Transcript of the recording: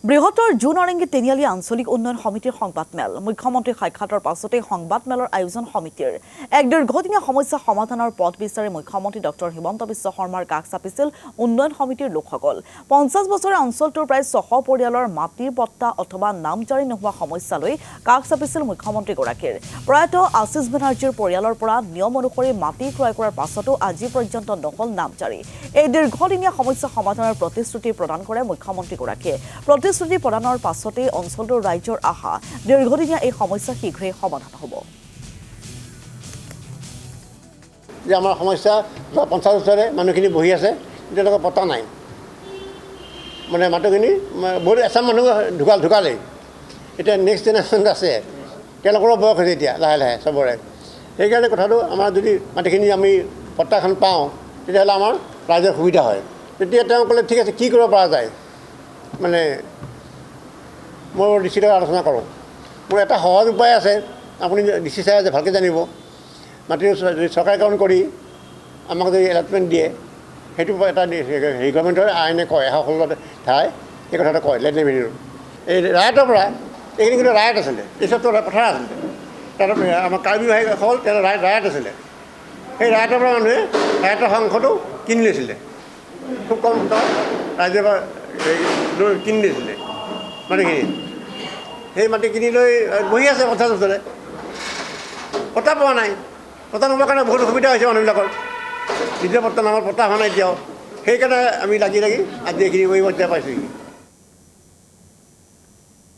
বৃহত্তৰ জুনাৰেঙ্গী তিনিআলি আঞ্চলিক উন্নয়ন সমিতিৰ সংবাদমেল মুখ্যমন্ত্ৰী সাক্ষাতৰ পাছতে সংবাদমেলৰ আয়োজন সমিতিৰ এক দীৰ্ঘদিনীয়া সমস্যা সমাধানৰ পথ বিচাৰি মুখ্যমন্ত্ৰী ডক্টৰ হিমন্ত বিশ্ব শৰ্মাৰ কাষ চাপিছিল উন্নয়ন সমিতিৰ লোকসকল 50 বছৰে অঞ্চলটোৰ প্ৰায় 600 পৰিয়ালৰ মাটিৰ পট্টা অথবা নামজাৰি নোহোৱা সমস্যালৈ কাষ চাপিছিল মুখ্যমন্ত্ৰীগৰাকীৰ প্ৰয়াত আশিষ বেনাৰ্জীৰ পৰিয়ালৰ পৰা নিয়ম অনুসৰি মাটি ক্ৰয় কৰাৰ পাছতো আজি পৰ্যন্ত নহল নামজাৰি এই দীৰ্ঘদিনীয়া সমস্যা সমাধানৰ প্ৰতিশ্ৰুতি প্ৰদান কৰে মুখ্যমন্ত্ৰীগৰাকীয়ে প্ৰতিশ্ৰুতি প্ৰদানৰ পাছতে অঞ্চলটোৰ ৰাইজৰ আশা দীৰ্ঘদিনীয়া এই সমস্যা শীঘ্ৰেই সমাধান হ'ব যে আমাৰ সমস্যা 50 বছৰে মানুহখিনি বহি আছে এতিয়ালৈকে পতা নাই মানে মানুহখিনি বহুত এচাম মানুহ ঢুকালেই এতিয়া নেক্সট জেনেৰেশ্যন আছে তেওঁলোকৰো বয়স হৈছে এতিয়া লাহে লাহে চবৰে সেইকাৰণে কথাটো আমাৰ যদি মাটিখিনি আমি পট্টাখন পাওঁ তেতিয়াহ'লে আমাৰ ৰাইজৰ সুবিধা হয় তেতিয়া তেওঁ ক'লে ঠিক আছে কি কৰিব পৰা যায় মানে মই ডিচিৰ লগত আলোচনা কৰোঁ মোৰ এটা সহজ উপায় আছে আপুনি ডিচি চাই আছে ভালকৈ জানিব মাটি চৰকাৰীকৰণ কৰি আমাক যদি এলটমেণ্ট দিয়ে সেইটো এটা ৰিকুৱাৰমেণ্টৰ আইনে কয় 116 ঠাই সেই কথাটো কয় লেণ্ড ৰেভিনিউৰ এই ৰায়তৰ পৰা এইখিনি কিন্তু ৰায়ত আছিলে এই চবটো পথাৰ আছিলে তাত আমাৰ কাৰ্বি ভাইসকল তেওঁ ৰায়ত আছিলে সেই ৰায়তৰ পৰা মানুহে ৰায়তৰ অংশটো কিনি লৈছিলে খুব কম ৰাইজে কিনি লৈছিলে মাটিখিনি সেই মাটি কিনি লৈ বহি আছে 50 বছৰে পট্টা পোৱা নাই পট্টা নোপোৱাৰ কাৰণে বহুত অসুবিধা হৈছে মানুহবিলাকৰ নিজৰ পট্টা নামৰ পট্টা হোৱা নাই এতিয়াও সেইকাৰণে আমি লাগি আজি এইখিনি কৰিব এতিয়া পাইছোঁহি